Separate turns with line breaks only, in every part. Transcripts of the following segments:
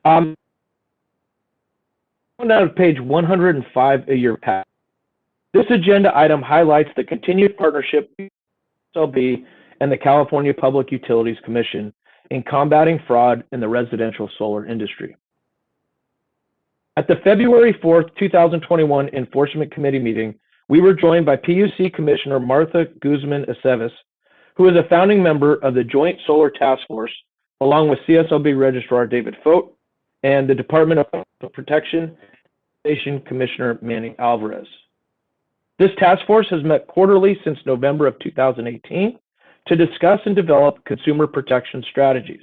Out of page 105 of your pack. This agenda item highlights the continued partnership between CSLB and the California Public Utilities Commission in combating fraud in the residential solar industry. At the February 4th, 2021 Enforcement Committee meeting, we were joined by PUC Commissioner Martha Guzman-Aceves, who is a founding member of the Joint Solar Task Force, along with CSLB Registrar David Fote and the Department of Protection Commissioner Manny Alvarez. This task force has met quarterly since November of 2018 to discuss and develop consumer protection strategies.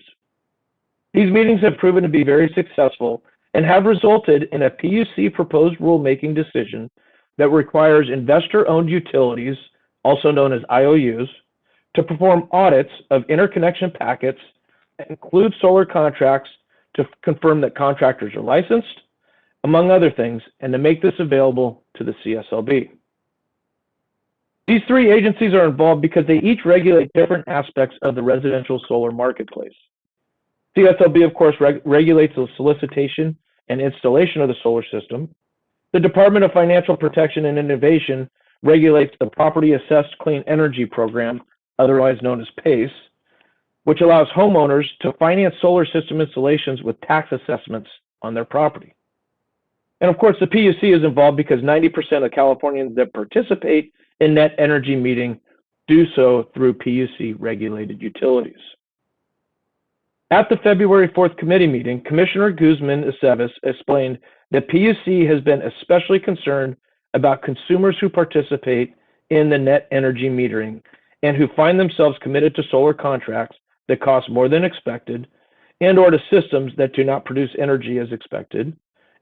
These meetings have proven to be very successful and have resulted in a PUC proposed rulemaking decision that requires investor-owned utilities, also known as IOUs, to perform audits of interconnection packets that include solar contracts to confirm that contractors are licensed, among other things, and to make this available to the CSLB. These three agencies are involved because they each regulate different aspects of the residential solar marketplace. CSLB, of course, regulates the solicitation and installation of the solar system. The Department of Financial Protection and Innovation regulates the Property Assessed Clean Energy Program, otherwise known as PACE, which allows homeowners to finance solar system installations with tax assessments on their property. And of course, the PUC is involved because 90% of Californians that participate in net energy metering do so through PUC regulated utilities. At the February 4th committee meeting, Commissioner Guzman-Aceves explained that PUC has been especially concerned about consumers who participate in the net energy metering and who find themselves committed to solar contracts that cost more than expected and or to systems that do not produce energy as expected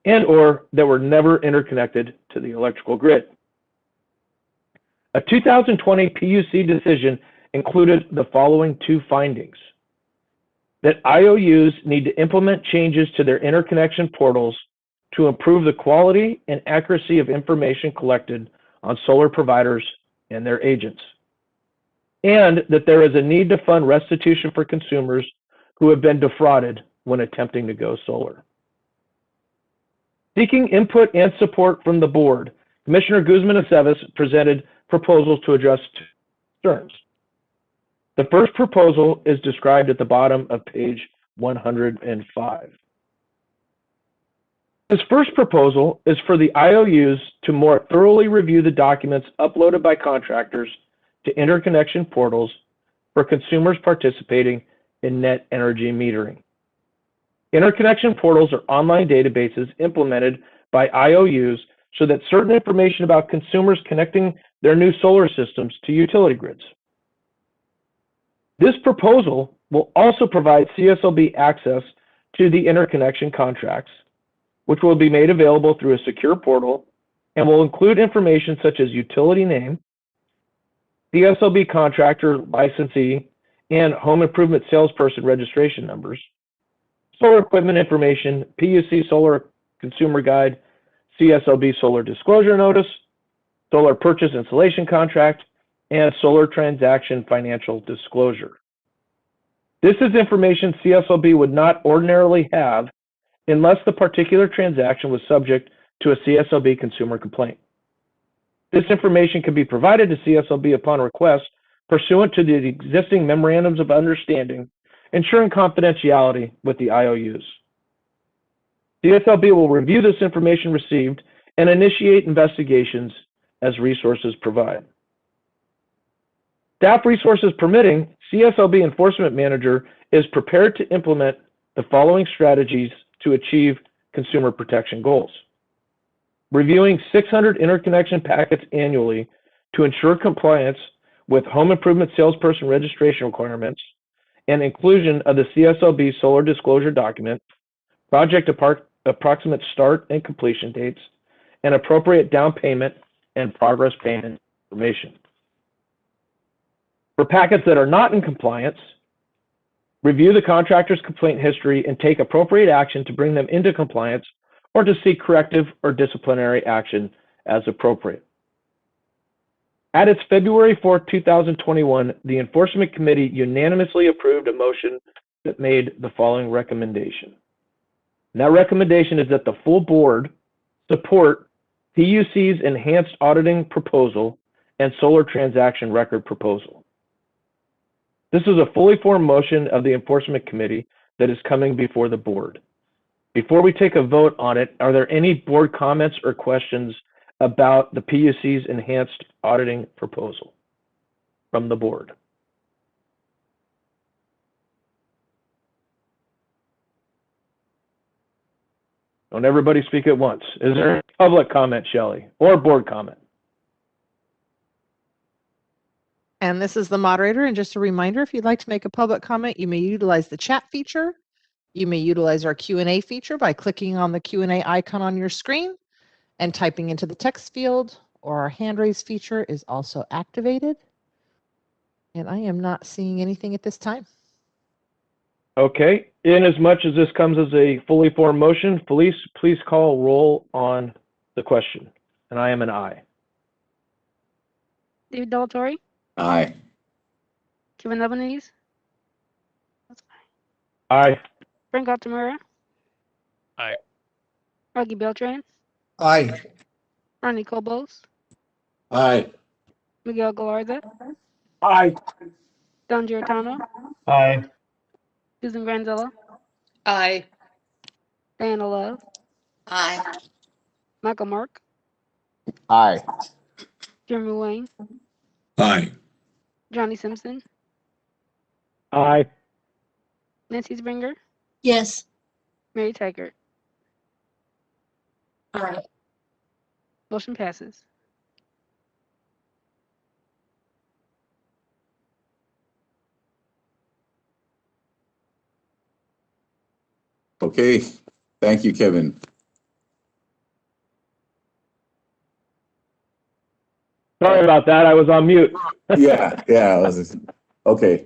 and or that were never interconnected to the electrical grid. A 2020 PUC decision included the following two findings: that IOUs need to implement changes to their interconnection portals to improve the quality and accuracy of information collected on solar providers and their agents, and that there is a need to fund restitution for consumers who have been defrauded when attempting to go solar. Seeking input and support from the board, Commissioner Guzman-Aceves presented proposals to address two concerns. The first proposal is described at the bottom of page 105. This first proposal is for the IOUs to more thoroughly review the documents uploaded by contractors to interconnection portals for consumers participating in net energy metering. Interconnection portals are online databases implemented by IOUs so that certain information about consumers connecting their new solar systems to utility grids. This proposal will also provide CSLB access to the interconnection contracts, which will be made available through a secure portal and will include information such as utility name, CSLB contractor licensee, and home improvement salesperson registration numbers, solar equipment information, PUC solar consumer guide, CSLB solar disclosure notice, solar purchase installation contract, and solar transaction financial disclosure. This is information CSLB would not ordinarily have unless the particular transaction was subject to a CSLB consumer complaint. This information can be provided to CSLB upon request pursuant to the existing memorandums of understanding, ensuring confidentiality with the IOUs. CSLB will review this information received and initiate investigations as resources provide. Staff resources permitting, CSLB Enforcement Manager is prepared to implement the following strategies to achieve consumer protection goals: reviewing 600 interconnection packets annually to ensure compliance with home improvement salesperson registration requirements and inclusion of the CSLB solar disclosure document, project approximate start and completion dates, and appropriate down payment and progress payment information. For packets that are not in compliance, review the contractor's complaint history and take appropriate action to bring them into compliance or to seek corrective or disciplinary action as appropriate. At its February 4, 2021, the Enforcement Committee unanimously approved a motion that made the following recommendation: And that recommendation is that the full board support PUC's enhanced auditing proposal and solar transaction record proposal. This is a fully formed motion of the Enforcement Committee that is coming before the board. Before we take a vote on it, are there any board comments or questions about the PUC's enhanced auditing proposal from the board? Don't everybody speak at once. Is there public comment, Shelley, or board comment?
And this is the moderator. And just a reminder, if you'd like to make a public comment, you may utilize the chat feature. You may utilize our Q&A feature by clicking on the Q&A icon on your screen and typing into the text field, or our hand raise feature is also activated. And I am not seeing anything at this time.
Okay, in as much as this comes as a fully formed motion, Felice, please call roll on the question. And I am an aye.
David Delatorre,
Aye.
Kevin Lebanese,
Aye.
Frank Altamura.
Aye.
Rocky Beltran,
Aye.
Ronnie Cobos,
Aye.
Miguel Galarza,
Aye.
Don Giordano,
Aye.
Susan Granzella,
Aye.
Diana Love,
Aye.
Michael Mark,
Aye.
Jeremy Wayne,
Aye.
Johnny Simpson,
Aye.
Nancy Springer,
Yes.
Mary Taggart.
Aye.
Motion passes.
Okay. Thank you, Kevin.
Sorry about that. I was on mute.
Yeah. Okay.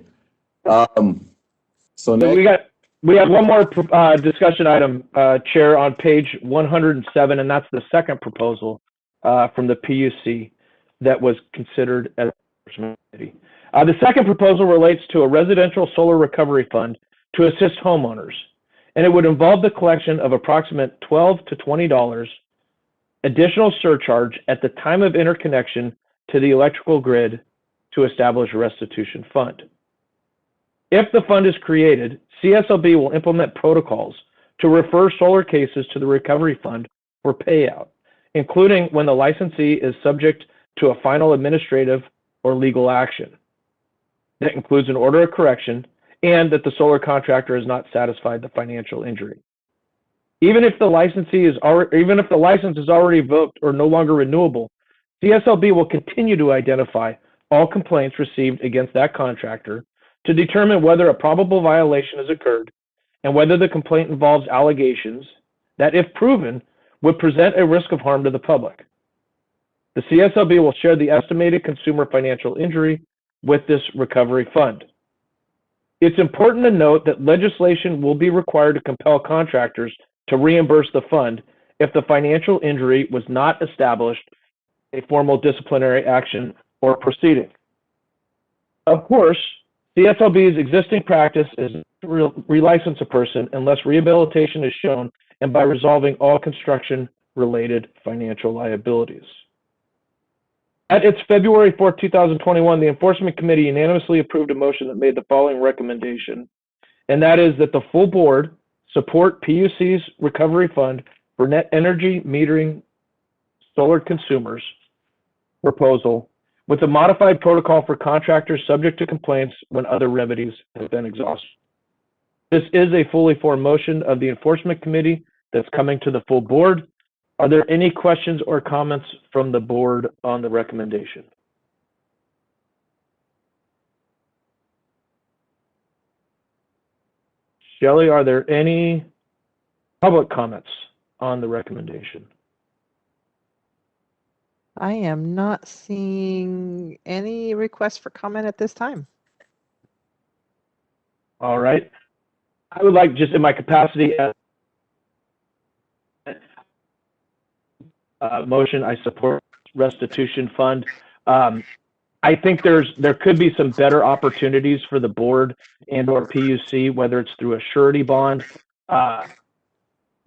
So next.
We have one more discussion item, Chair, on page 107, and that's the second proposal from the PUC that was considered at the Enforcement Committee. The second proposal relates to a residential solar recovery fund to assist homeowners, and it would involve the collection of approximate $12 to $20 additional surcharge at the time of interconnection to the electrical grid to establish a restitution fund. If the fund is created, CSLB will implement protocols to refer solar cases to the recovery fund for payout, including when the licensee is subject to a final administrative or legal action. That includes an order of correction and that the solar contractor has not satisfied the financial injury. Even if the license is already revoked or no longer renewable, CSLB will continue to identify all complaints received against that contractor to determine whether a probable violation has occurred and whether the complaint involves allegations that, if proven, would present a risk of harm to the public. The CSLB will share the estimated consumer financial injury with this recovery fund. It's important to note that legislation will be required to compel contractors to reimburse the fund if the financial injury was not established in a formal disciplinary action or proceeding. Of course, CSLB's existing practice is to relicense a person unless rehabilitation is shown and by resolving all construction-related financial liabilities. At its February 4, 2021, the Enforcement Committee unanimously approved a motion that made the following recommendation, and that is that the full board support PUC's recovery fund for net energy metering solar consumers proposal with a modified protocol for contractors subject to complaints when other remedies have been exhausted. This is a fully formed motion of the Enforcement Committee that's coming to the full board. Are there any questions or comments from the board on the recommendation? Shelley, are there any public comments on the recommendation?
I am not seeing any requests for comment at this time.
All right. I would like, just in my capacity as motion, I support restitution fund. I think there could be some better opportunities for the board and or PUC, whether it's through a surety bond.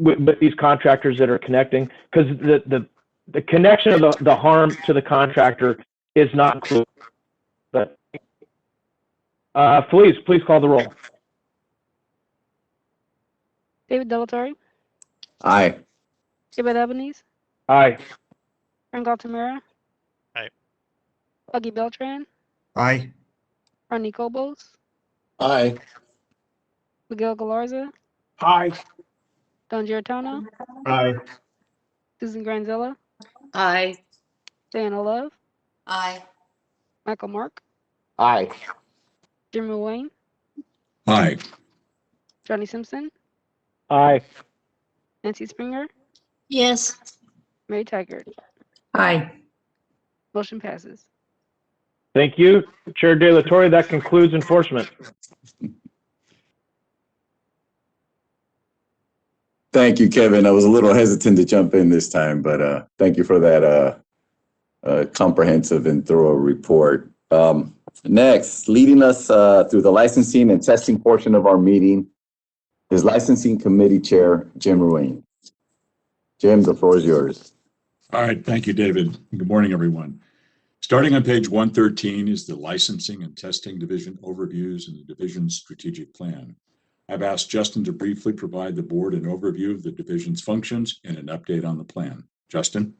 with these contractors that are connecting, because the connection of the harm to the contractor is not included. But please call the roll.
David Delatorre,
Aye.
David Albanese,
Aye.
Frank Altamira.
Aye.
Augie Beltran,
Aye.
Ronnie Cobos,
Aye.
Miguel Galarza,
Aye.
Don Giarratano,
Aye.
Susan Granzella,
Aye.
Diana Love,
Aye.
Michael Mark,
Aye.
Jim Wayne,
Aye.
Johnny Simpson,
Aye.
Nancy Springer,
Yes.
Mary Taggart.
Aye.
Motion passes.
Thank you, Chair De La Torre. That concludes enforcement.
Thank you, Kevin. I was a little hesitant to jump in this time, but thank you for that comprehensive and thorough report. Next, leading us through the licensing and testing portion of our meeting is Licensing Committee Chair Jim Ruane. Jim, the floor is yours.
All right, thank you, David. Good morning, everyone. Starting on page 113 is the Licensing and Testing Division overviews and the division's strategic plan. I've asked Justin to briefly provide the board an overview of the division's functions and an update on the plan. Justin?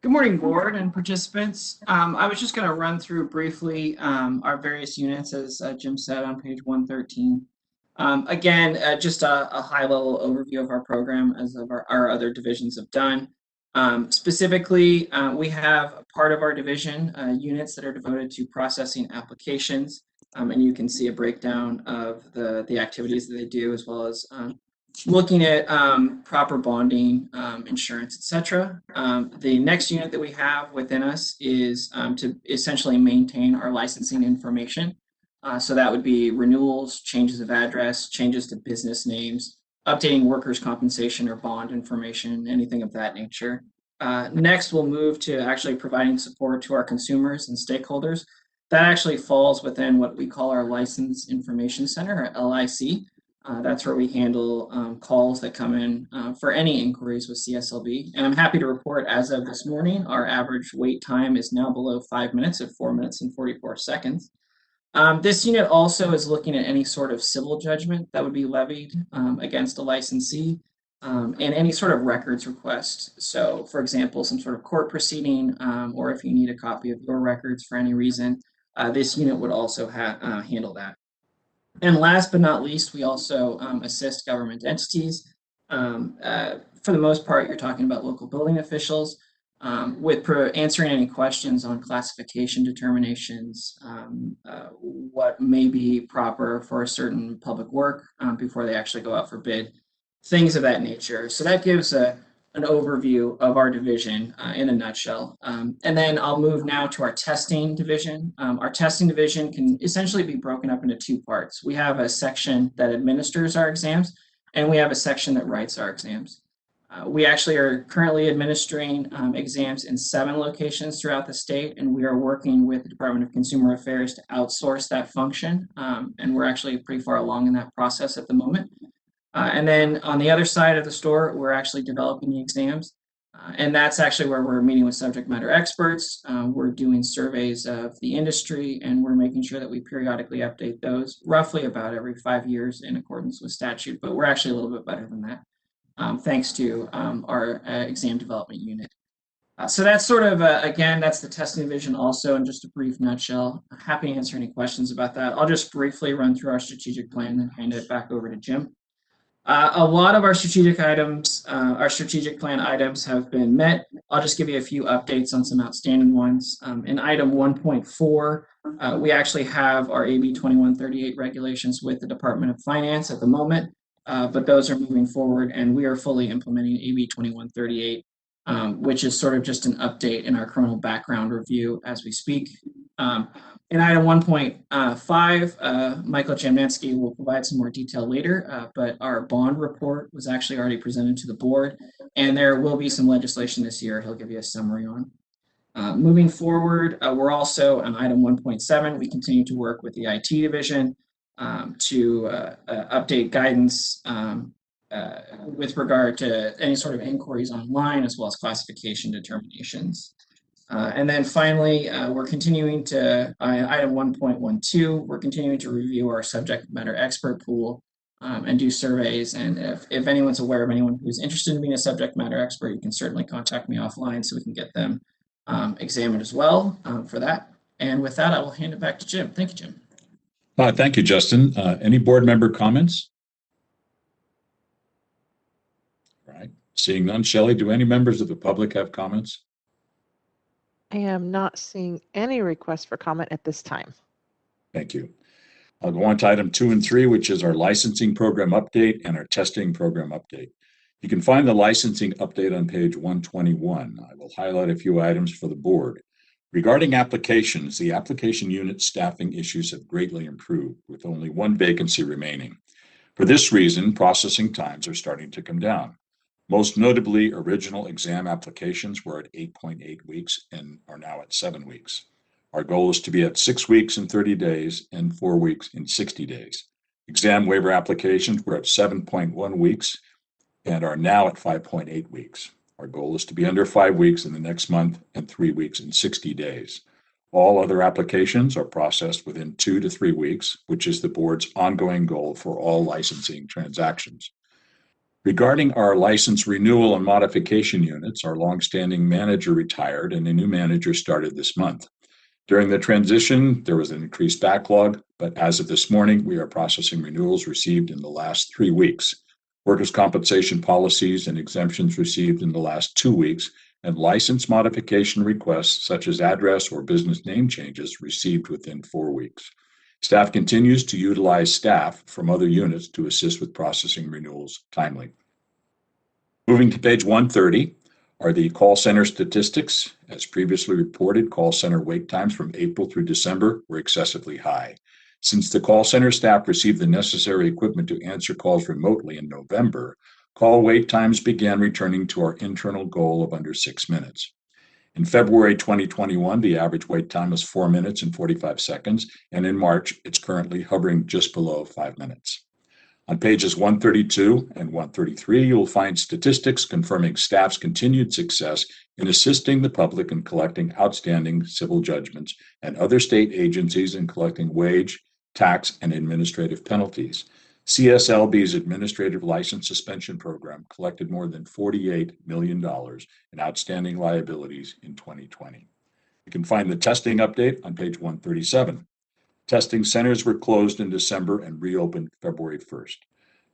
Good morning, board and participants. I was just going to run through briefly our various units, as Jim said, on page 113. Again, just a high-level overview of our program, as of our other divisions have done. Specifically, we have a part of our division, units that are devoted to processing applications, and you can see a breakdown of the activities that they do, as well as looking at proper bonding, insurance, etc. The next unit that we have within us is to essentially maintain our licensing information. So that would be renewals, changes of address, changes to business names, updating workers' compensation or bond information, anything of that nature. Next, we'll move to actually providing support to our consumers and stakeholders. That actually falls within what we call our License Information Center, or LIC. That's where we handle calls that come in for any inquiries with CSLB. And I'm happy to report, as of this morning, our average wait time is now below 5 minutes at 4 minutes and 44 seconds. This unit also is looking at any sort of civil judgment that would be levied against a licensee and any sort of records request. So, for example, some sort of court proceeding, or if you need a copy of your records for any reason, this unit would also handle that. And last but not least, we also assist government entities. For the most part, you're talking about local building officials with answering any questions on classification determinations, what may be proper for a certain public work before they actually go out for bid, things of that nature. So that gives an overview of our division in a nutshell. And then I'll move now to our testing division. Our testing division can essentially be broken up into two parts. We have a section that administers our exams, and we have a section that writes our exams. We actually are currently administering exams in 7 locations throughout the state, and we are working with the Department of Consumer Affairs to outsource that function. And we're actually pretty far along in that process at the moment. And then on the other side of the store, we're actually developing the exams. And that's actually where we're meeting with subject matter experts. We're doing surveys of the industry, and we're making sure that we periodically update those roughly about every 5 years in accordance with statute. But we're actually a little bit better than that, thanks to our exam development unit. So that's sort of, again, that's the testing division also in just a brief nutshell. Happy to answer any questions about that. I'll just briefly run through our strategic plan and hand it back over to Jim. A lot of our strategic items, our strategic plan items have been met. I'll just give you a few updates on some outstanding ones. In item 1.4, we actually have our AB 2138 regulations with the Department of Finance at the moment, but those are moving forward, and we are fully implementing AB 2138, which is sort of just an update in our criminal background review as we speak. In item 1.5, Michael Jamnetsky will provide some more detail later, but our bond report was actually already presented to the board, and there will be some legislation this year he'll give you a summary on. Moving forward, we're also on item 1.7, we continue to work with the IT division. to update guidance with regard to any sort of inquiries online, as well as classification determinations. And then finally, we're continuing to, item 1.12, we're continuing to review our subject matter expert pool and do surveys. And if anyone's aware of anyone who's interested in being a subject matter expert, you can certainly contact me offline so we can get them examined as well for that. And with that, I will hand it back to Jim. Thank you, Jim.
Thank you, Justin. Any board member comments? All right. Seeing none. Shelley, do any members of the public have comments?
I am not seeing any requests for comment at this time.
Thank you. I'll go on to item 2 and 3, which is our licensing program update and our testing program update. You can find the licensing update on page 121. I will highlight a few items for the board. Regarding applications, the application unit staffing issues have greatly improved, with only 1 vacancy remaining. For this reason, processing times are starting to come down. Most notably, original exam applications were at 8.8 weeks and are now at 7 weeks. Our goal is to be at 6 weeks in 30 days and 4 weeks in 60 days. Exam waiver applications were at 7.1 weeks and are now at 5.8 weeks. Our goal is to be under 5 weeks in the next month and 3 weeks in 60 days. All other applications are processed within 2 to 3 weeks, which is the board's ongoing goal for all licensing transactions. Regarding our license renewal and modification units, our longstanding manager retired and a new manager started this month. During the transition, there was an increased backlog, but as of this morning, we are processing renewals received in the last 3 weeks, workers' compensation policies and exemptions received in the last 2 weeks, and license modification requests such as address or business name changes received within 4 weeks. Staff continues to utilize staff from other units to assist with processing renewals timely. Moving to page 130 are the call center statistics. As previously reported, call center wait times from April through December were excessively high. Since the call center staff received the necessary equipment to answer calls remotely in November, call wait times began returning to our internal goal of under 6 minutes. In February 2021, the average wait time was 4 minutes and 45 seconds, and in March, it's currently hovering just below 5 minutes. On pages 132 and 133, you'll find statistics confirming staff's continued success in assisting the public in collecting outstanding civil judgments and other state agencies in collecting wage, tax, and administrative penalties. CSLB's administrative license suspension program collected more than $48 million in outstanding liabilities in 2020. You can find the testing update on page 137. Testing centers were closed in December and reopened February 1st.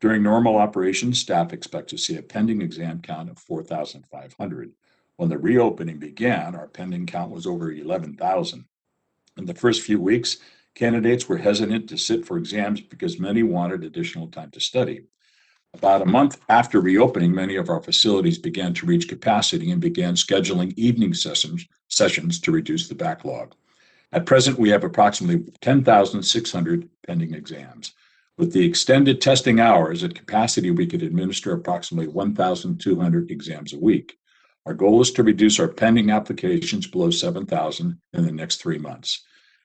During normal operations, staff expect to see a pending exam count of 4,500. When the reopening began, our pending count was over 11,000. In the first few weeks, candidates were hesitant to sit for exams because many wanted additional time to study. About a month after reopening, many of our facilities began to reach capacity and began scheduling evening sessions to reduce the backlog. At present, we have approximately 10,600 pending exams. With the extended testing hours at capacity, we could administer approximately 1,200 exams a week. Our goal is to reduce our pending applications below 7,000 in the next 3 months.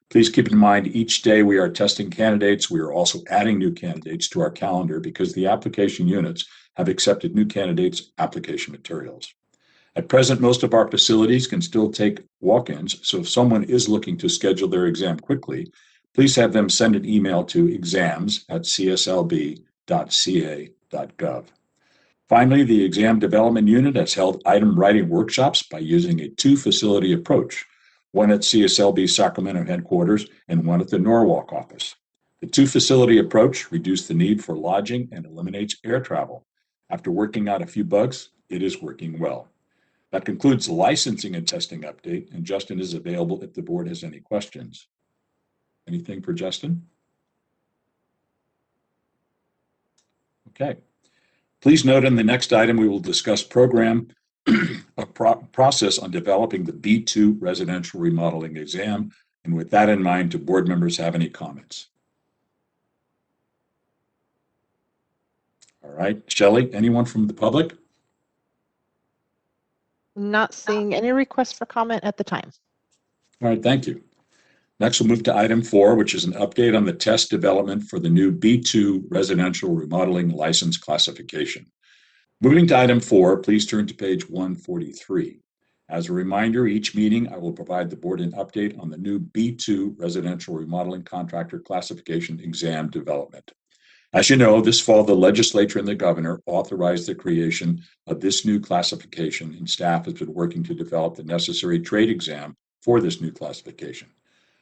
Please keep in mind each day we are testing candidates, we are also adding new candidates to our calendar because the application units have accepted new candidates' application materials. At present, most of our facilities can still take walk-ins, so if someone is looking to schedule their exam quickly, please have them send an email to exams@cslb.ca.gov. Finally, the exam development unit has held item writing workshops by using a 2-facility approach, one at CSLB Sacramento headquarters and one at the Norwalk office. The 2-facility approach reduced the need for lodging and eliminates air travel. After working out a few bugs, it is working well. That concludes the licensing and testing update, and Justin is available if the board has any questions. Anything for Justin? Okay. Please note in the next item, we will discuss a process on developing the B2 residential remodeling exam. And with that in mind, do board members have any comments? All right. Shelley, anyone from the public?
Not seeing any requests for comment at the time.
All right, thank you. Next, we'll move to item 4, which is an update on the test development for the new B2 residential remodeling license classification. Moving to item 4, please turn to page 143. As a reminder, each meeting I will provide the board an update on the new B2 residential remodeling contractor classification exam development. As you know, this fall, the legislature and the governor authorized the creation of this new classification, and staff has been working to develop the necessary trade exam for this new classification.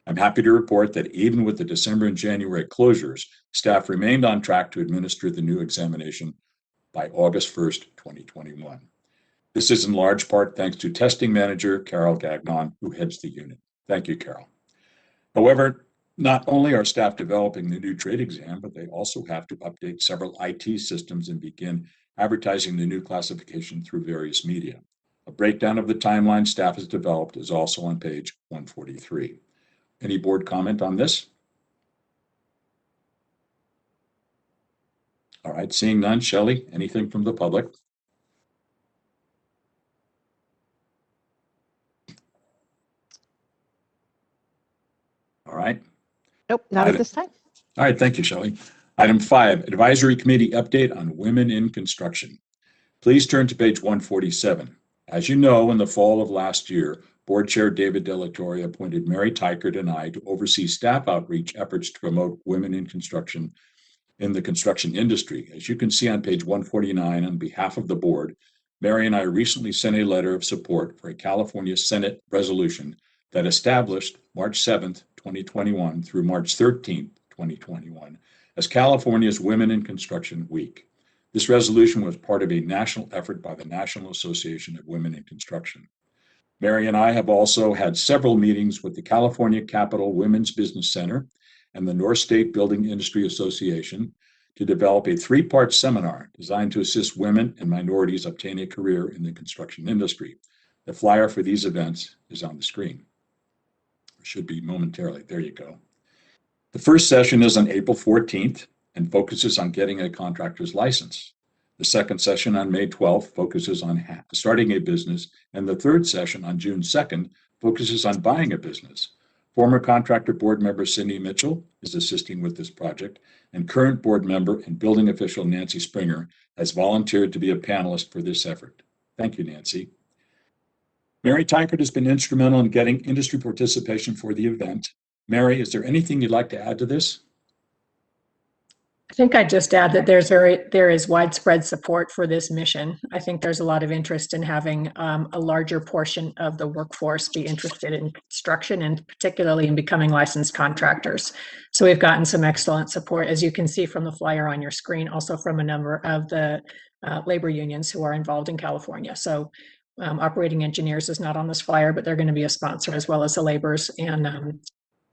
I'm happy to report that even with the December and January closures, staff remained on track to administer the new examination by August 1st, 2021. This is in large part thanks to testing manager Carol Gagnon, who heads the unit. Thank you, Carol. However, not only are staff developing the new trade exam, but they also have to update several IT systems and begin advertising the new classification through various media. A breakdown of the timeline staff has developed is also on page 143. Any board comment on this? All right, seeing none. Shelley, anything from the public? All right.
Nope, not at this time.
All right, thank you, Shelley. Item 5, Advisory Committee Update on Women in Construction. Please turn to page 147. As you know, in the fall of last year, Board Chair David Delatoria appointed Mary Tykert and I to oversee staff outreach efforts to promote women in construction in the construction industry. As you can see on page 149, on behalf of the board, Mary and I recently sent a letter of support for a California Senate resolution that established March 7th, 2021 through March 13th, 2021 as California's Women in Construction Week. This resolution was part of a national effort by the National Association of Women in Construction. Mary and I have also had several meetings with the California Capital Women's Business Center and the North State Building Industry Association to develop a 3-part seminar designed to assist women and minorities obtain a career in the construction industry. The flyer for these events is on the screen. It should be momentarily. There you go. The first session is on April 14th and focuses on getting a contractor's license. The second session on May 12th focuses on starting a business, and the third session on June 2nd focuses on buying a business. Former contractor board member Cindy Mitchell is assisting with this project, and current board member and building official Nancy Springer has volunteered to be a panelist for this effort. Thank you, Nancy. Mary Tykert has been instrumental in getting industry participation for the event. Mary, is there anything you'd like to add to this?
I think I'd just add that there is widespread support for this mission. I think there's a lot of interest in having a larger portion of the workforce be interested in construction and particularly in becoming licensed contractors. So we've gotten some excellent support, as you can see from the flyer on your screen, also from a number of the labor unions who are involved in California. So operating engineers is not on this flyer, but they're going to be a sponsor, as well as the laborers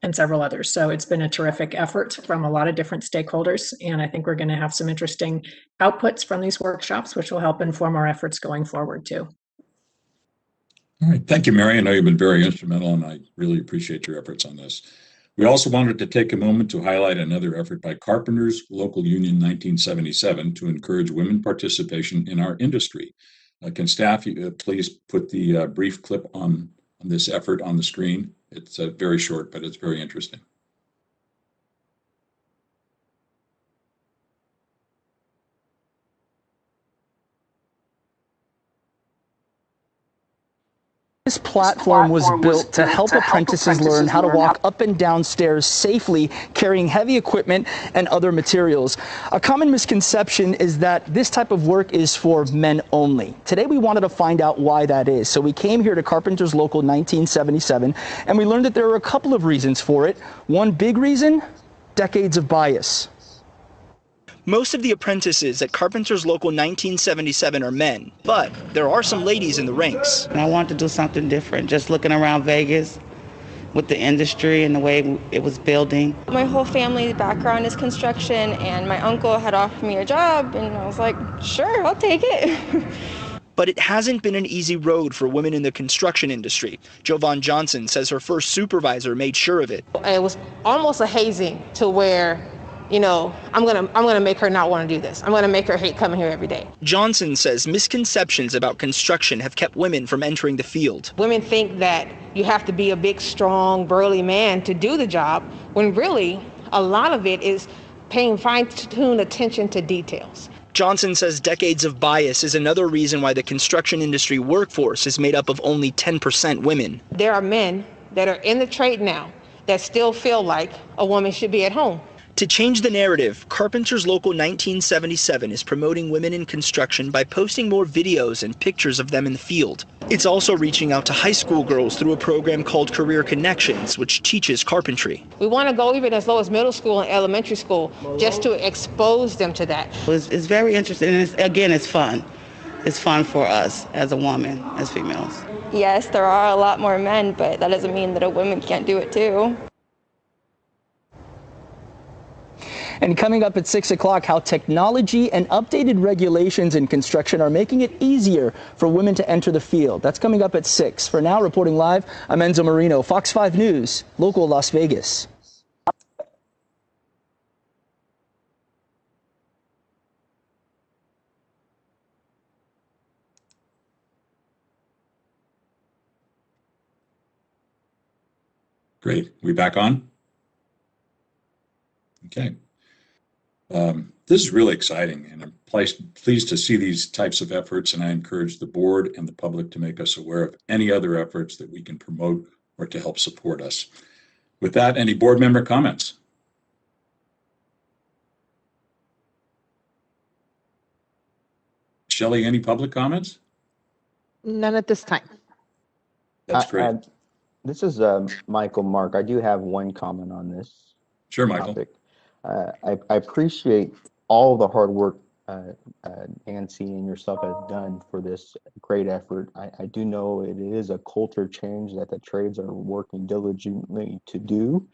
and several others. So it's been a terrific effort from a lot of different stakeholders. And I think we're going to have some interesting outputs from these workshops, which will help inform our efforts going forward too.
All right, thank you, Mary. I know you've been very instrumental, and I really appreciate your efforts on this. We also wanted to take a moment to highlight another effort by Carpenters Local Union 1977 to encourage women participation in our industry. Can staff please put the brief clip on this effort on the screen? It's very short, but it's very interesting.
This platform was built to help apprentices learn how to walk up and down stairs safely, carrying heavy equipment and other materials. A common misconception is that this type of work is for men only. Today we wanted to find out why that is. So we came here to Carpenters Local 1977, and we learned that there are a couple of reasons for it. One big reason, decades of bias. Most of the apprentices at Carpenters Local 1977 are men, but there are some ladies in the ranks.
And I wanted to do something different, just looking around Vegas with the industry and the way it was building.
My whole family background is construction, and my uncle had offered me a job, and I was like, sure, I'll take it.
But it hasn't been an easy road for women in the construction industry. Jovan Johnson says her first supervisor made sure of it.
It was almost a hazing to where I'm gonna make her not want to do this. I'm gonna make her hate coming here every day.
Johnson says misconceptions about construction have kept women from entering the field.
Women think that you have to be a big, strong, burly man to do the job, when really a lot of it is paying fine-tuned attention to details.
Johnson says decades of bias is another reason why the construction industry workforce is made up of only 10% women.
There are men that are in the trade now that still feel like a woman should be at home.
To change the narrative, Carpenters Local 1977 is promoting women in construction by posting more videos and pictures of them in the field. It's also reaching out to high school girls through a program called Career Connections, which teaches carpentry.
We want to go even as low as middle school and elementary school just to expose them to that.
It's very interesting, and it's fun. It's fun for us as a woman, as females.
Yes, there are a lot more men, but that doesn't mean that a woman can't do it too.
And coming up at 6 o'clock, how technology and updated regulations in construction are making it easier for women to enter the field. That's coming up at 6. For now, reporting live, I'm Enzo Marino, Fox 5 News, local Las Vegas.
Great. We back on? Okay. This is really exciting, and I'm pleased to see these types of efforts, and I encourage the board and the public to make us aware of any other efforts that we can promote or to help support us. With that, any board member comments? Shelley, any public comments?
None at this time.
That's great.
This is Michael Mark. I do have one comment on this.
Sure, Michael.
Topic. I appreciate all the hard work Nancy and yourself have done for this great effort. I do know it is a culture change that the trades are working diligently to do.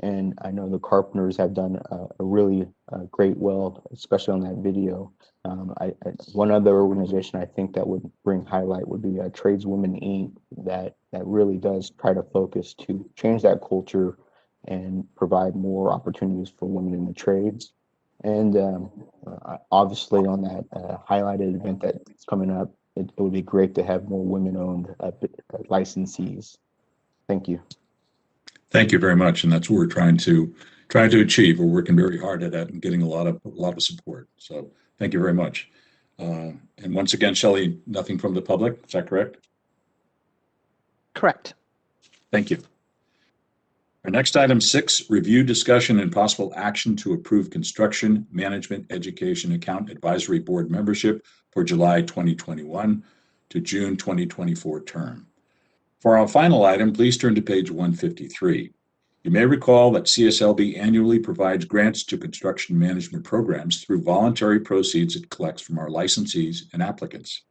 And I know the carpenters have done a really great well, especially on that video. One other organization I think that would bring highlight would be Tradeswomen Inc. that really does try to focus to change that culture and provide more opportunities for women in the trades. And obviously on that highlighted event that's coming up, it would be great to have more women-owned licensees. Thank you.
Thank you very much, and that's what we're trying to achieve. We're working very hard at that and getting a lot of support. So thank you very much. And once again, Shelley, nothing from the public. Is that correct?
Correct.
Thank you. Our next item 6, review, discussion, and possible action to approve construction management education account advisory board membership for July 2021 to June 2024 term. For our final item, please turn to page 153. You may recall that CSLB annually provides grants to construction management programs through voluntary proceeds it collects from our licensees and applicants.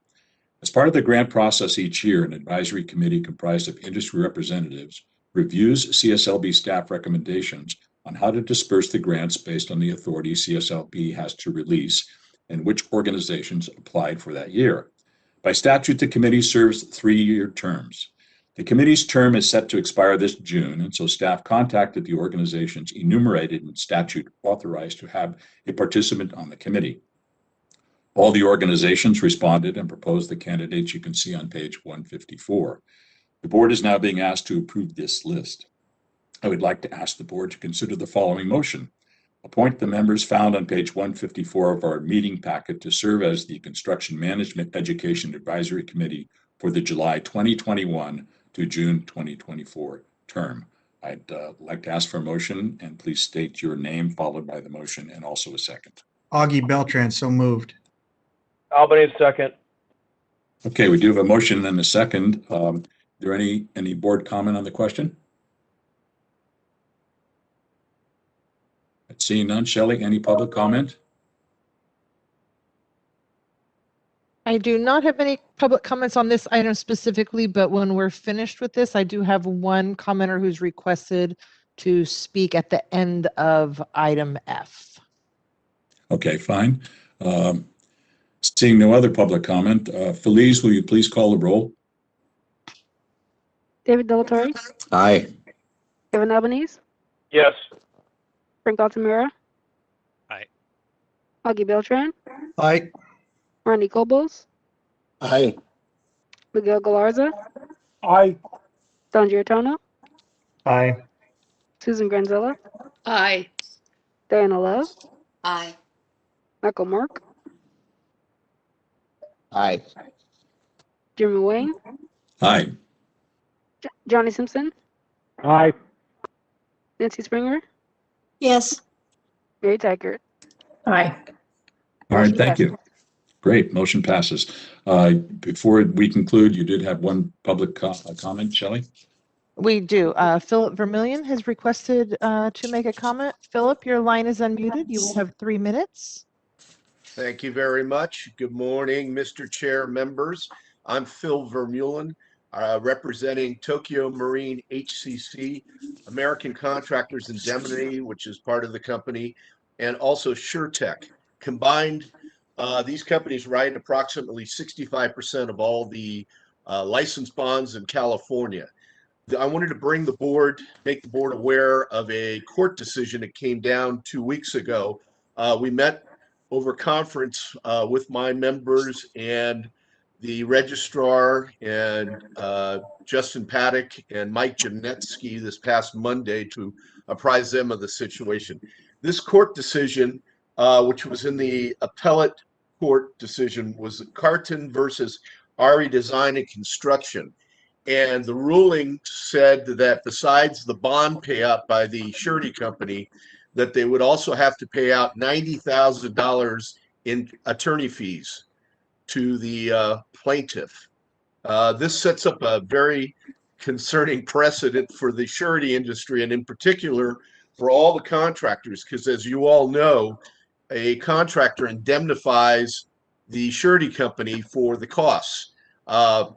As part of the grant process each year, an advisory committee comprised of industry representatives reviews CSLB staff recommendations on how to disperse the grants based on the authority CSLB has to release and which organizations applied for that year. By statute, the committee serves 3-year terms. The committee's term is set to expire this June, and so staff contacted the organizations enumerated in statute authorized to have a participant on the committee. All the organizations responded and proposed the candidates you can see on page 154. The board is now being asked to approve this list. I would like to ask the board to consider the following motion. Appoint the members found on page 154 of our meeting packet to serve as the Construction Management Education Advisory Committee for the July 2021 to June 2024 term. I'd like to ask for a motion, and please state your name followed by the motion and also a second.
Augie Beltran, so moved.
Albany, second.
Okay, we do have a motion and a second. Is there any board comment on the question? Seeing none. Shelley, any public comment?
I do not have any public comments on this item specifically, but when we're finished with this, I do have one commenter who's requested to speak at the end of item F.
Okay, fine. Seeing no other public comment, Felice, will you please call the roll?
David Delatorre,
Aye.
Kevin Albanese,
Yes.
Frank Altamira, Augie Beltran,
Aye.
Ronnie Cobos,
Aye.
Miguel Galarza,
Aye.
Don Giordano,
Aye.
Susan Granzella,
Aye.
Diana Love,
Aye.
Michael Mark,
Aye.
Jimmy Wayne,
Aye.
Johnny Simpson,
Aye.
Nancy Springer,
Yes.
Mary Taggart.
Aye.
All right,
Motion
thank
passes.
you. Great, motion passes. Before we conclude, you did have one public comment, Shelley?
We do. Philip Vermillion has requested to make a comment. Philip, your line is unmuted. You will have 3 minutes.
Thank you very much. Good morning, Mr. Chair, members. I'm Phil Vermeulen, representing Tokyo Marine HCC, American Contractors Indemnity, which is part of the company, and also SureTech. Combined, these companies write approximately 65% of all the license bonds in California. I wanted to bring the board, make the board aware of a court decision that came down 2 weeks ago. We met over conference with my members and the registrar and Justin Paddock and Mike Janetsky this past Monday to apprise them of the situation. This court decision, which was in the appellate court decision, was Carton versus Ari Design and Construction. And the ruling said that besides the bond payout by the surety company, that they would also have to pay out $90,000 in attorney fees to the plaintiff. This sets up a very concerning precedent for the surety industry, and in particular for all the contractors, because as you all know, a contractor indemnifies the surety company for the costs.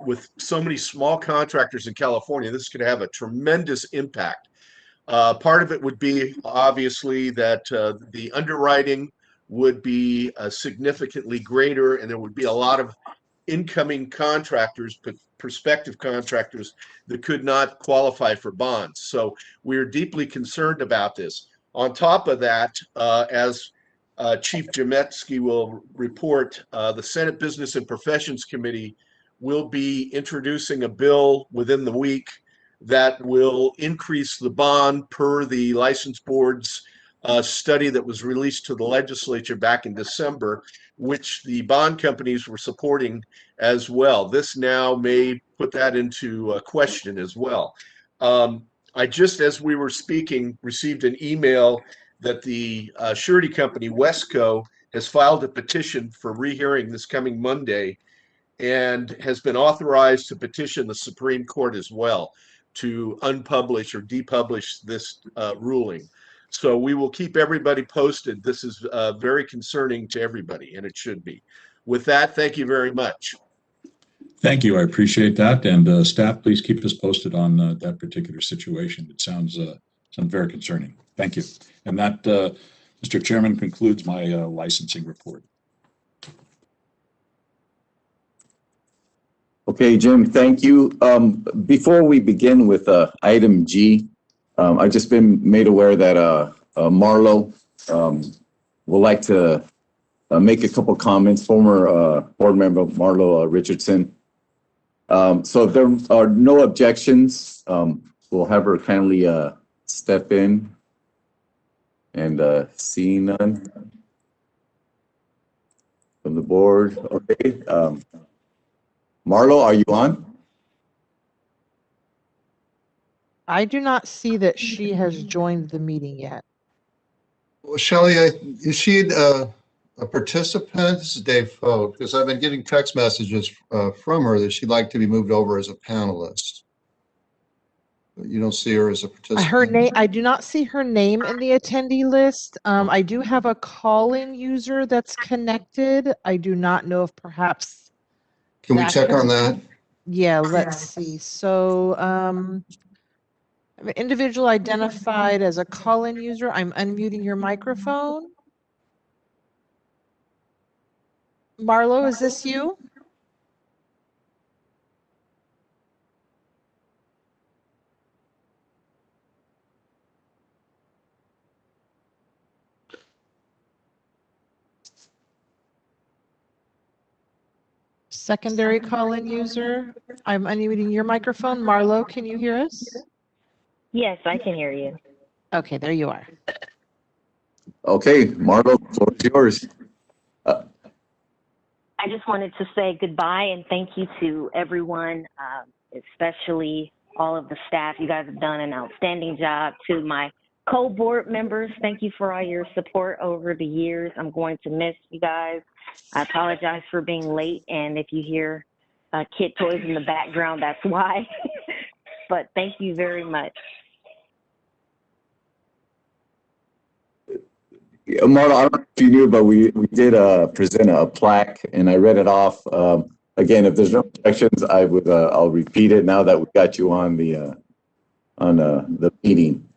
With so many small contractors in California, this could have a tremendous impact. Part of it would be obviously that the underwriting would be significantly greater, and there would be a lot of incoming contractors, prospective contractors that could not qualify for bonds. So we're deeply concerned about this. On top of that, as Chief Jametsky will report, the Senate Business and Professions Committee will be introducing a bill within the week that will increase the bond per the license board's study that was released to the legislature back in December, which the bond companies were supporting as well. This now may put that into question as well. I just, as we were speaking, received an email that the surety company, Wesco, has filed a petition for rehearing this coming Monday and has been authorized to petition the Supreme Court as well to unpublish or depublish this ruling. So we will keep everybody posted. This is very concerning to everybody, and it should be. With that, thank you very much.
Thank you. I appreciate that. And staff, please keep us posted on that particular situation. It sounds very concerning. Thank you. And that, Mr. Chairman, concludes my licensing report.
Okay, Jim, thank you. Before we begin with item G, I've just been made aware that Marlo would like to make a couple comments, former board member Marlo Richardson. So if there are no objections, we'll have her kindly step in, and seeing none from the board. Okay. Marlo, are you on?
I do not see that she has joined the meeting yet.
Well, Shelley, is she a participant? This is Dave Fote, because I've been getting text messages from her that she'd like to be moved over as a panelist. You don't see her as a participant?
Her name, I do not see her name in the attendee list. I do have a call-in user that's connected. I do not know if perhaps.
Can we check on that?
Yeah, let's see. So, an individual identified as a call-in user. I'm unmuting your microphone. Marlo, is this you? Secondary call-in user, I'm unmuting your microphone. Marlo, can you hear us?
Yes, I can hear you.
Okay, there you are.
Okay, Marlo, floor is yours.
I just wanted to say goodbye and thank you to everyone, especially all of the staff. You guys have done an outstanding job. To my co-board members, thank you for all your support over the years. I'm going to miss you guys. I apologize for being late, and if you hear kid toys in the background, that's why. But thank you very much.
Marlo, I don't know if you knew, but we did present a plaque, and I read it off. Again, if there's no objections, I'll repeat it now that we got you on the meeting.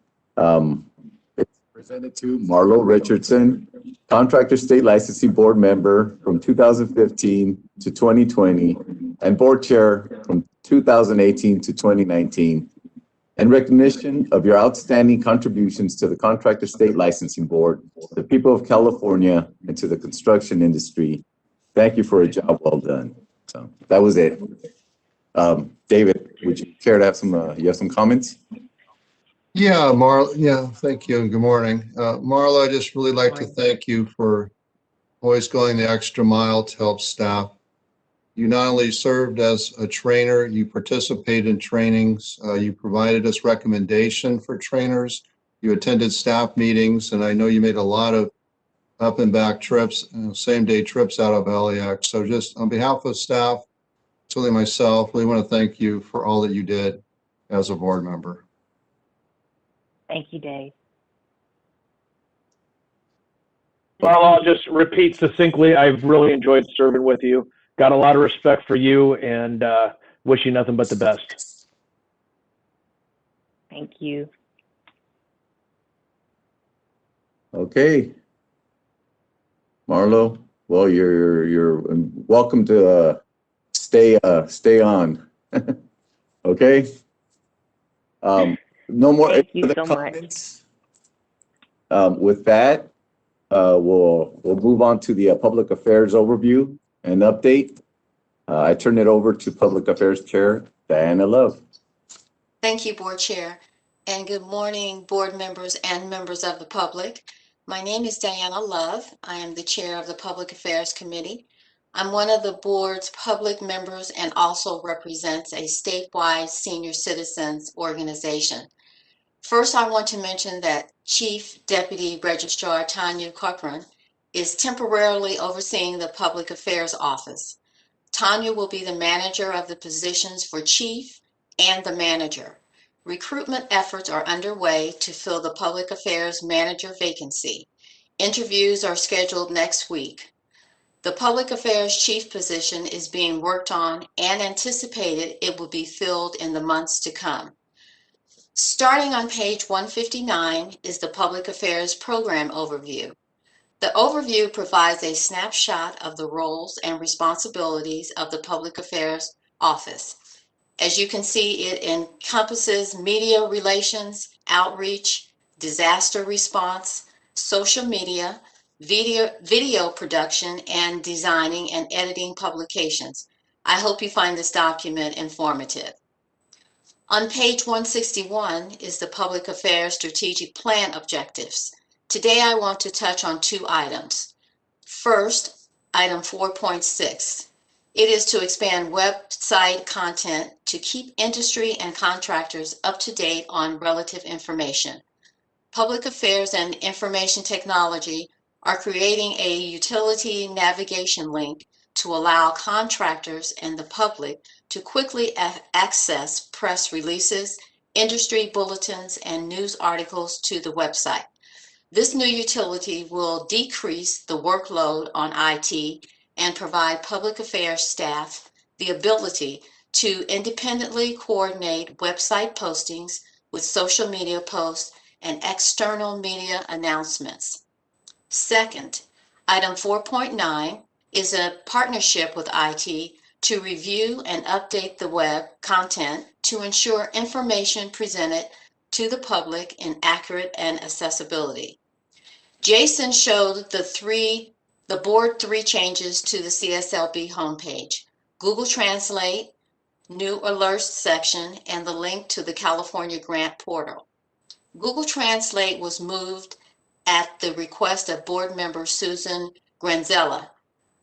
It's presented to Marlo Richardson, Contractor State Licensing Board Member from 2015 to 2020, and Board Chair from 2018 to 2019. In recognition of your outstanding contributions to the Contractor State Licensing Board, the people of California, and to the construction industry, thank you for a job well done. So that was it. David, would you care to have some comments?
Yeah, yeah, thank you and good morning. Marla, I just really like to thank you for always going the extra mile to help staff. You not only served as a trainer, you participated in trainings, you provided us recommendation for trainers, you attended staff meetings, and I know you made a lot of up and back trips, same day trips out of LAX. So just on behalf of staff, certainly myself, we want to thank you for all that you did as a board member.
Thank you, Dave.
Well, I'll just repeat succinctly, I've really enjoyed serving with you. Got a lot of respect for you and wish you nothing but the best.
Thank you.
Okay. Marlo, well, you're welcome to stay on. Okay. No more
Thank you
other
so
comments. With that, we'll move on to the public affairs overview and update. I turn it over to Public Affairs Chair Diana Love.
Thank you, Board Chair, and good morning, board members and members of the public. My name is Diana Love. I am the Chair of the Public Affairs Committee. I'm one of the board's public members and also represents a statewide senior citizens organization. First, I want to mention that Chief Deputy Registrar Tanya Cochran is temporarily overseeing the Public Affairs Office. Tanya will be the manager of the positions for Chief and the Manager. Recruitment efforts are underway to fill the Public Affairs Manager vacancy. Interviews are scheduled next week. The Public Affairs Chief position is being worked on and anticipated it will be filled in the months to come. Starting on page 159 is the Public Affairs Program Overview. The overview provides a snapshot of the roles and responsibilities of the Public Affairs Office. As you can see, it encompasses media relations, outreach, disaster response, social media, video production, and designing and editing publications. I hope you find this document informative. On page 161 is the Public Affairs Strategic Plan Objectives. Today I want to touch on two items. First, item 4.6. It is to expand website content to keep industry and contractors up to date on relative information. Public Affairs and Information Technology are creating a utility navigation link to allow contractors and the public to quickly access press releases, industry bulletins, and news articles to the website. This new utility will decrease the workload on IT and provide public affairs staff the ability to independently coordinate website postings with social media posts and external media announcements. Second, item 4.9 is a partnership with IT to review and update the web content to ensure information presented to the public in accurate and accessibility. Jason showed the board three changes to the CSLB homepage. Google Translate, new alerts section, and the link to the California Grant Portal. Google Translate was moved at the request of board member Susan Granzella.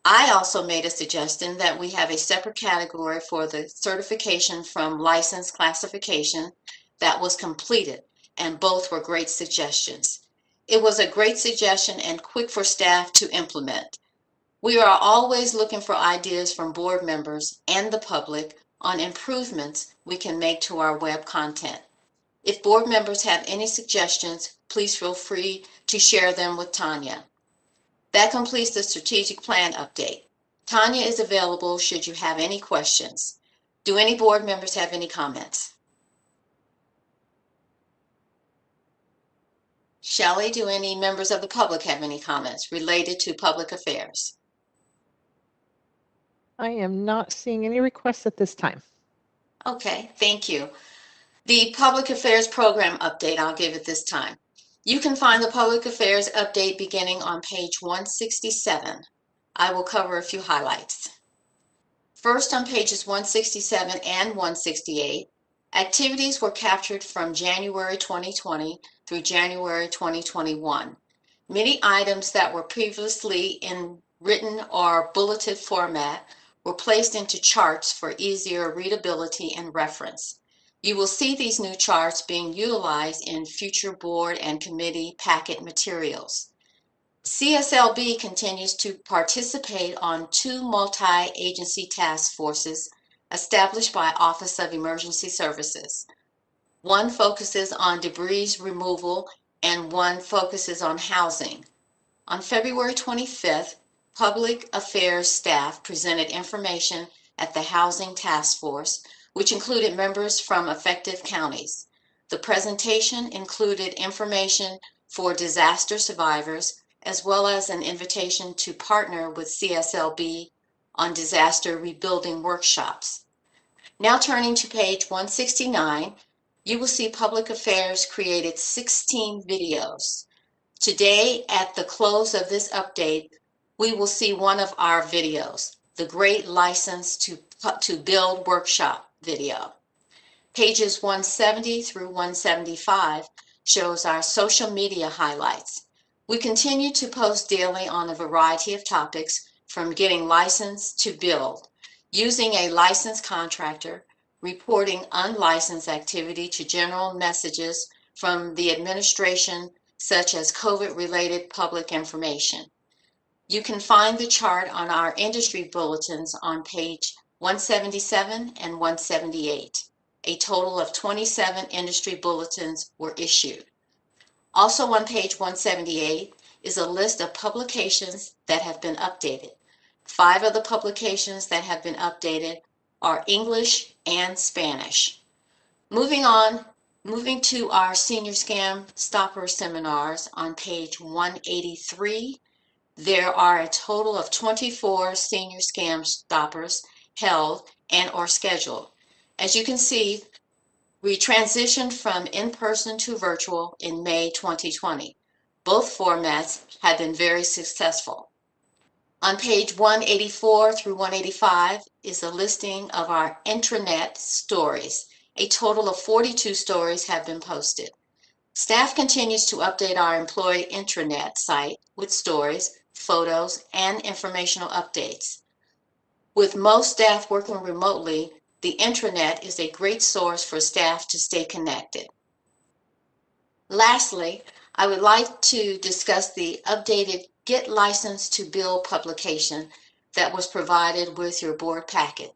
I also made a suggestion that we have a separate category for the certification from license classification that was completed, and both were great suggestions. It was a great suggestion and quick for staff to implement. We are always looking for ideas from board members and the public on improvements we can make to our web content. If board members have any suggestions, please feel free to share them with Tanya. That completes the strategic plan update. Tanya is available should you have any questions. Do any board members have any comments? Shelley, do any members of the public have any comments related to public affairs?
I am not seeing any requests at this time.
Okay, thank you. The public affairs program update, I'll give it this time. You can find the public affairs update beginning on page 167. I will cover a few highlights. First, on pages 167 and 168, activities were captured from January 2020 through January 2021. Many items that were previously in written or bulleted format were placed into charts for easier readability and reference. You will see these new charts being utilized in future board and committee packet materials. CSLB continues to participate on 2 multi-agency task forces established by Office of Emergency Services. One focuses on debris removal and one focuses on housing. On February 25th, Public Affairs staff presented information at the Housing Task Force, which included members from affected counties. The presentation included information for disaster survivors, as well as an invitation to partner with CSLB on disaster rebuilding workshops. Now turning to page 169, you will see Public Affairs created 16 videos. Today, at the close of this update, we will see one of our videos, the Great License to Build Workshop video. Pages 170 through 175 shows our social media highlights. We continue to post daily on a variety of topics, from getting licensed to build, using a licensed contractor, reporting unlicensed activity, to general messages from the administration, such as COVID-related public information. You can find the chart on our industry bulletins on page 177 and 178. A total of 27 industry bulletins were issued. Also on page 178 is a list of publications that have been updated. 5 of the publications that have been updated are English and Spanish. Moving to our Senior Scam Stopper seminars on page 183, there are a total of 24 Senior Scam Stoppers held and or scheduled. As you can see, we transitioned from in-person to virtual in May 2020. Both formats have been very successful. On page 184 through 185 is a listing of our intranet stories. A total of 42 stories have been posted. Staff continues to update our employee intranet site with stories, photos, and informational updates. With most staff working remotely, the intranet is a great source for staff to stay connected. Lastly, I would like to discuss the updated Get Licensed to Build publication that was provided with your board packet.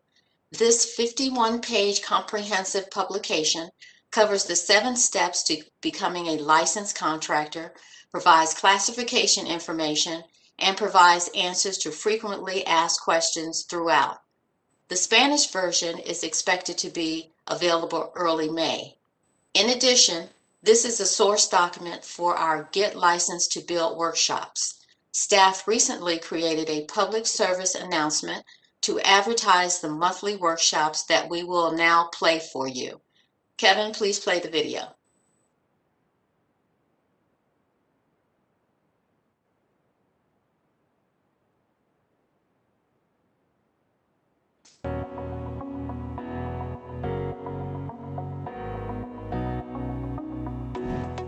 This 51-page comprehensive publication covers the 7 steps to becoming a licensed contractor, provides classification information, and provides answers to frequently asked questions throughout. The Spanish version is expected to be available early May. In addition, this is a source document for our Get Licensed to Build workshops. Staff recently created a public service announcement to advertise the monthly workshops that we will now play for you. Kevin, please play the video.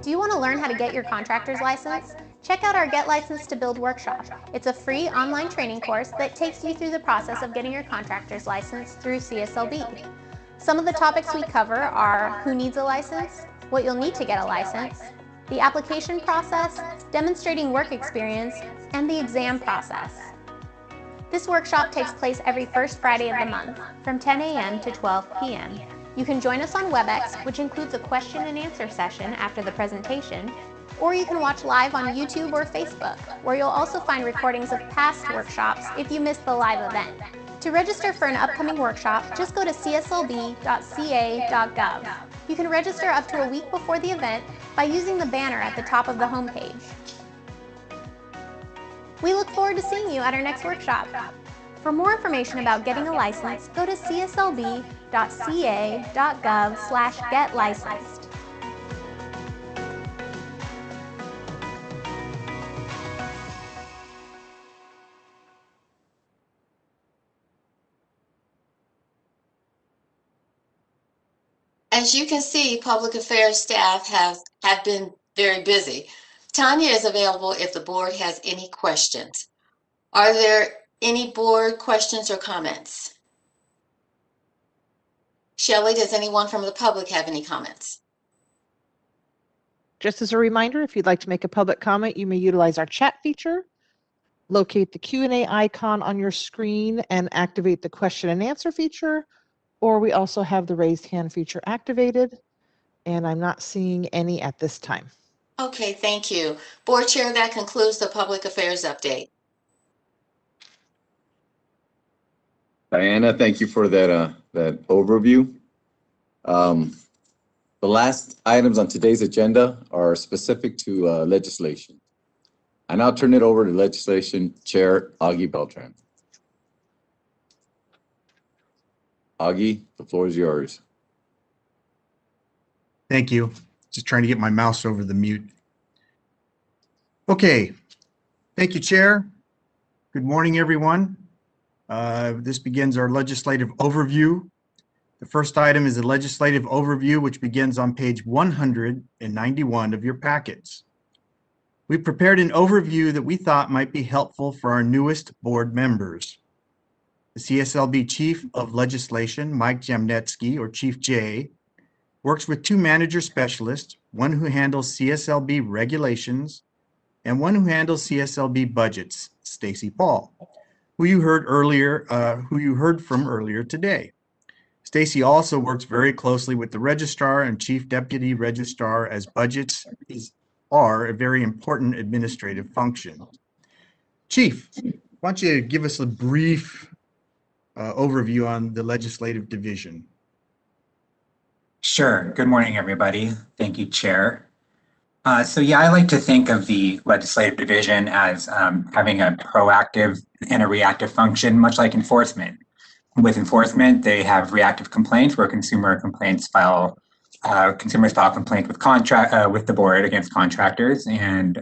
Do you want to learn how to get your contractor's license? Check out our Get Licensed to Build workshop. It's a free online training course that takes you through the process of getting your contractor's license through CSLB. Some of the topics we cover are who needs a license, what you'll need to get a license, the application process, demonstrating work experience, and the exam process. This workshop takes place every first Friday of the month, from 10 a.m. to 12 p.m. You can join us on WebEx, which includes a question and answer session after the presentation, or you can watch live on YouTube or Facebook, where you'll also find recordings of past workshops if you missed the live event. To register for an upcoming workshop, just go to cslb.ca.gov. You can register up to a week before the event by using the banner at the top of the homepage. We look forward to seeing you at our next workshop. For more information about getting a license, go to cslb.ca.gov/getlicensed.
As you can see, public affairs staff have been very busy. Tanya is available if the board has any questions. Are there any board questions or comments? Shelley, does anyone from the public have any comments?
Just as a reminder, if you'd like to make a public comment, you may utilize our chat feature, locate the Q&A icon on your screen and activate the question and answer feature, or we also have the raised hand feature activated, and I'm not seeing any at this time.
Okay, thank you. Board Chair, that concludes the public affairs update.
Diana, thank you for that overview. The last items on today's agenda are specific to legislation. I now turn it over to Legislation Chair Augie Beltran. Augie, the floor is yours.
Thank you. Just trying to get my mouse over the mute. Okay. Thank you, Chair. Good morning, everyone. This begins our legislative overview. The first item is a legislative overview, which begins on page 191 of your packets. We prepared an overview that we thought might be helpful for our newest board members. The CSLB Chief of Legislation, Mike Jamnetsky, or Chief J, works with two manager specialists, one who handles CSLB regulations and one who handles CSLB budgets, Stacy Paul, who you heard from earlier today. Stacy also works very closely with the registrar and chief deputy registrar, as budgets are a very important administrative function. Chief, why don't you give us a brief overview on the legislative division?
Sure. Good morning, everybody. Thank you, Chair. So yeah, I like to think of the legislative division as having a proactive and a reactive function, much like enforcement. With enforcement, they have reactive complaints where consumers file complaints with the board against contractors, and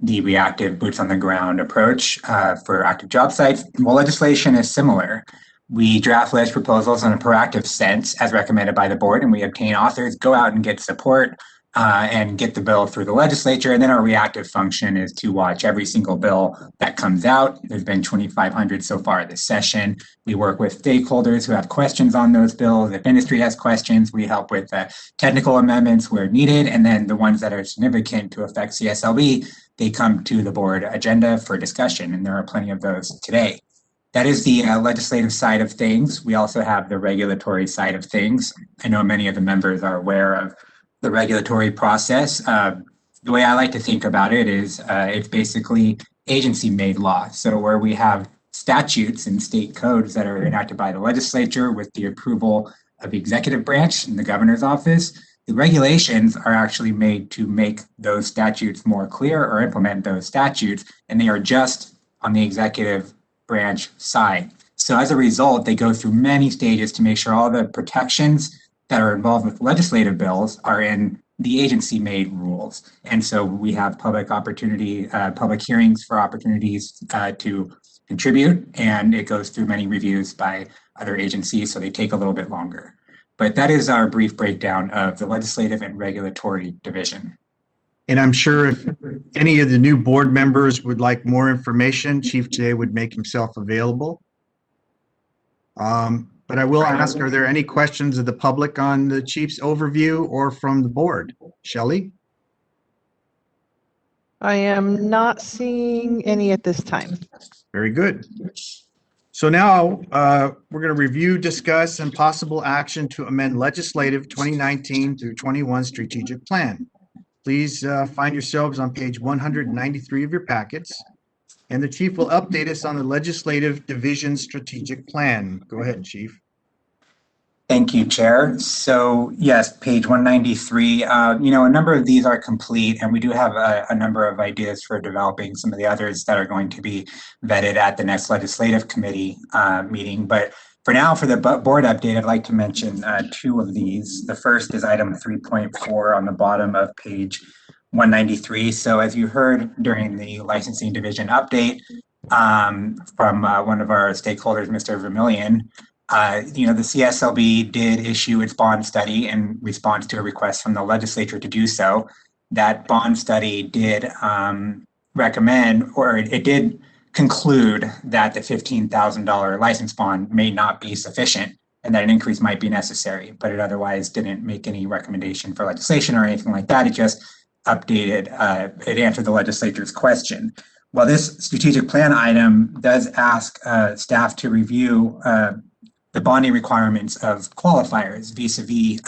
the reactive boots on the ground approach for active job sites. Well, legislation is similar. We draft list proposals in a proactive sense as recommended by the board, and we obtain authors, go out and get support and get the bill through the legislature. And then our reactive function is to watch every single bill that comes out. There's been 2,500 so far this session. We work with stakeholders who have questions on those bills. If industry has questions, we help with technical amendments where needed. And then the ones that are significant to affect CSLB, they come to the board agenda for discussion. And there are plenty of those today. That is the legislative side of things. We also have the regulatory side of things. I know many of the members are aware of the regulatory process. The way I like to think about it is it's basically agency-made law. So where we have statutes and state codes that are enacted by the legislature with the approval of the executive branch and the governor's office, the regulations are actually made to make those statutes more clear or implement those statutes, and they are just on the executive branch side. So as a result, they go through many stages to make sure all the protections that are involved with legislative bills are in the agency-made rules. And so we have public hearings for opportunities to contribute, and it goes through many reviews by other agencies, so they take a little bit longer. But that is our brief breakdown of the legislative and regulatory division.
And I'm sure if any of the new board members would like more information, Chief Jay would make himself available. But I will ask, are there any questions of the public on the chief's overview or from the board? Shelley?
I am not seeing any at this time.
Very good. So now we're going to review, discuss, and possible action to amend legislative 2019 through 21 strategic plan. Please find yourselves on page 193 of your packets, and the chief will update us on the legislative division strategic plan. Go ahead, Chief.
Thank you, Chair. So yes, page 193, a number of these are complete, and we do have a number of ideas for developing some of the others that are going to be vetted at the next legislative committee meeting. But for now, for the board update, I'd like to mention two of these. The first is item 3.4 on the bottom of page 193. So as you heard during the licensing division update from one of our stakeholders, Mr. Vermillion, the CSLB did issue its bond study in response to a request from the legislature to do so. That bond study did recommend, or it did conclude that the $15,000 license bond may not be sufficient and that an increase might be necessary, but it otherwise didn't make any recommendation for legislation or anything like that. It just updated, it answered the legislature's question. Well, this strategic plan item does ask staff to review the bonding requirements of qualifiers vis-a-vis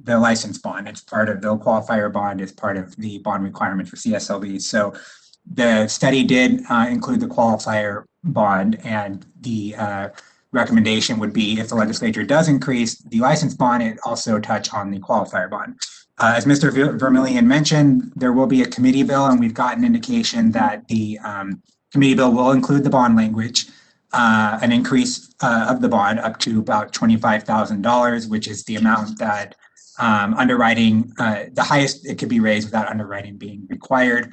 the license bond. It's part of the qualifier bond is part of the bond requirement for CSLB. So the study did include the qualifier bond, and the recommendation would be if the legislature does increase the license bond, it also touch on the qualifier bond. As Mr. Vermillion mentioned, there will be a committee bill, and we've gotten indication that the committee bill will include the bond language. An increase of the bond up to about $25,000, which is the amount that underwriting, the highest it could be raised without underwriting being required.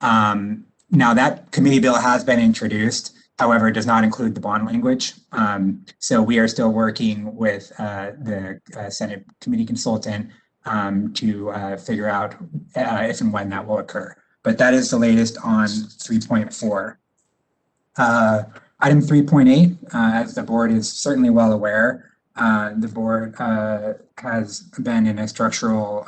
Now that committee bill has been introduced, however, it does not include the bond language. So we are still working with the Senate committee consultant to figure out if and when that will occur. But that is the latest on 3.4. Item 3.8, as the board is certainly well aware, the board has been in a structural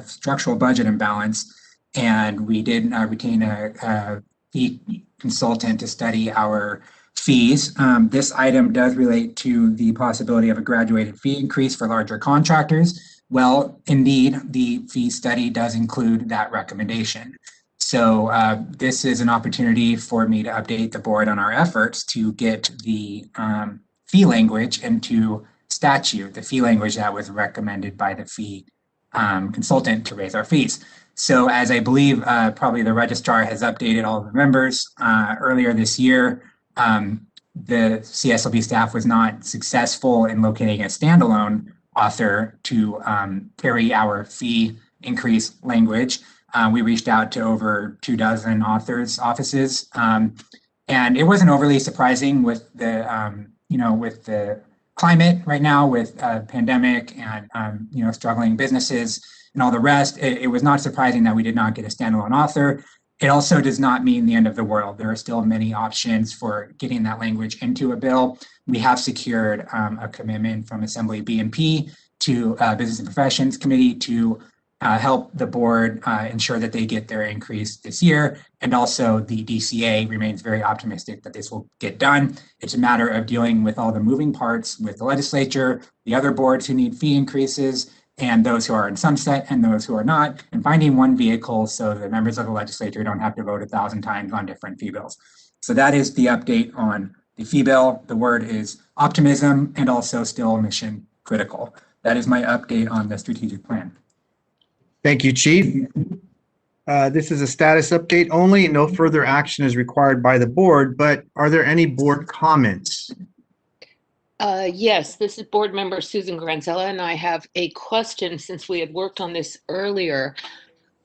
structural budget imbalance, and we did retain a fee consultant to study our fees. This item does relate to the possibility of a graduated fee increase for larger contractors. Well, indeed, the fee study does include that recommendation. So this is an opportunity for me to update the board on our efforts to get the fee language into statute, the fee language that was recommended by the fee consultant to raise our fees. So as I believe probably the registrar has updated all of the members earlier this year, the CSLB staff was not successful in locating a standalone author to carry our fee increase language. We reached out to over 24 authors' offices, and it wasn't overly surprising with the, with the climate right now, with pandemic and struggling businesses and all the rest. It was not surprising that we did not get a standalone author. It also does not mean the end of the world. There are still many options for getting that language into a bill. We have secured a commitment from Assembly B&P to Business and Professions Committee to help the board ensure that they get their increase this year. And also the DCA remains very optimistic that this will get done. It's a matter of dealing with all the moving parts with the legislature, the other boards who need fee increases, and those who are in sunset and those who are not, and finding one vehicle so the members of the legislature don't have to vote 1,000 times on different fee bills. So that is the update on the fee bill. The word is optimism and also still mission critical. That is my update on the strategic plan.
Thank you, Chief. This is a status update only. No further action is required by the board, but are there any board comments?
Yes, this is board member Susan Granzella, and I have a question since we had worked on this earlier.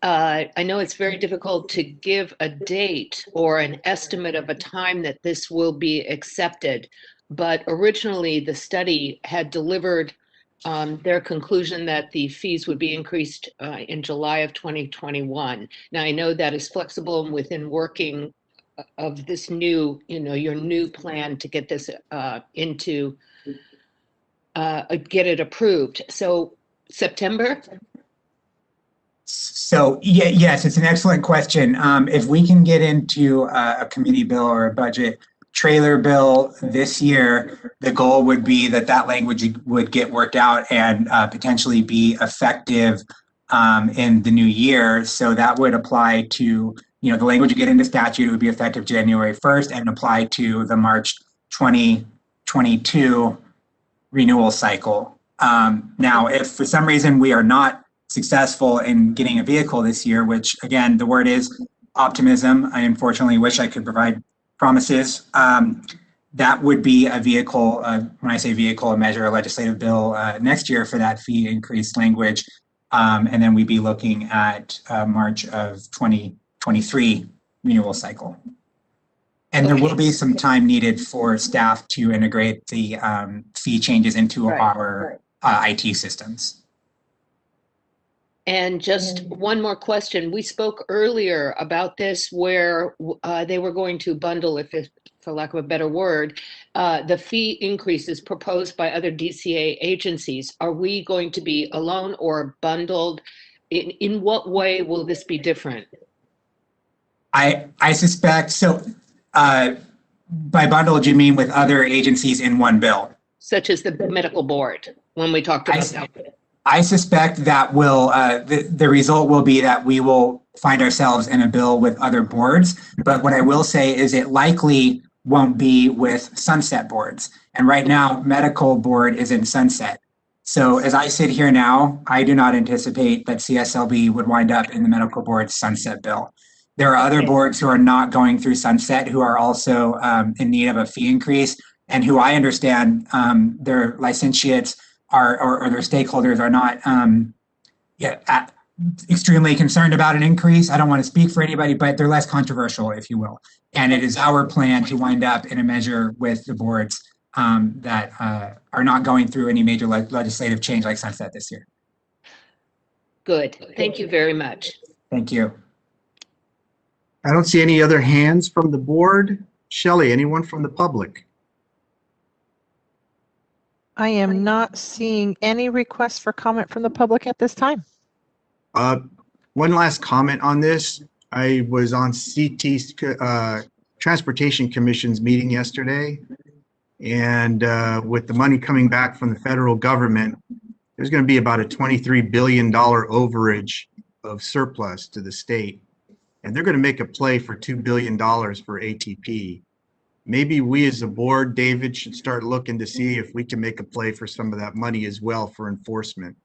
I know it's very difficult to give a date or an estimate of a time that this will be accepted, but originally the study had delivered their conclusion that the fees would be increased in July of 2021. Now, I know that is flexible and within working of this new, your new plan to get this get it approved. So September?
So yes, it's an excellent question. If we can get into a committee bill or a budget trailer bill this year, the goal would be that language would get worked out and potentially be effective in the new year. So that would apply to, the language you get into statute would be effective January 1st and apply to the March 2022 renewal cycle. Now, if for some reason we are not successful in getting a vehicle this year, which again, the word is optimism. I unfortunately wish I could provide promises. That would be a vehicle, when I say vehicle, a measure, a legislative bill next year for that fee increase language. And then we'd be looking at March of 2023 renewal cycle. And there will be some time needed for staff to integrate the fee changes into our IT systems.
And just one more question. We spoke earlier about this where they were going to bundle, for lack of a better word, the fee increases proposed by other DCA agencies. Are we going to be alone or bundled? In what way will this be different?
I suspect, so by bundled, you mean with other agencies in one bill?
Such as the medical board, when we talked about that.
I suspect that will the result will be that we will find ourselves in a bill with other boards. But what I will say is it likely won't be with sunset boards. And right now, medical board is in sunset. So as I sit here now, I do not anticipate that CSLB would wind up in the medical board sunset bill. There are other boards who are not going through sunset who are also in need of a fee increase and who I understand their licentiates or their stakeholders are not extremely concerned about an increase. I don't want to speak for anybody, but they're less controversial, if you will. And it is our plan to wind up in a measure with the boards that are not going through any major legislative change like sunset this year.
Good. Thank you very much.
Thank you.
I don't see any other hands from the board. Shelley, anyone from the public?
I am not seeing any requests for comment from the public at this time.
One last comment on this. I was on CT's Transportation Commission's meeting yesterday, and with the money coming back from the federal government, there's going to be about a $23 billion overage of surplus to the state, and they're going to make a play for $2 billion for ATP. Maybe we as a board, David, should start looking to see if we can make a play for some of that money as well for enforcement.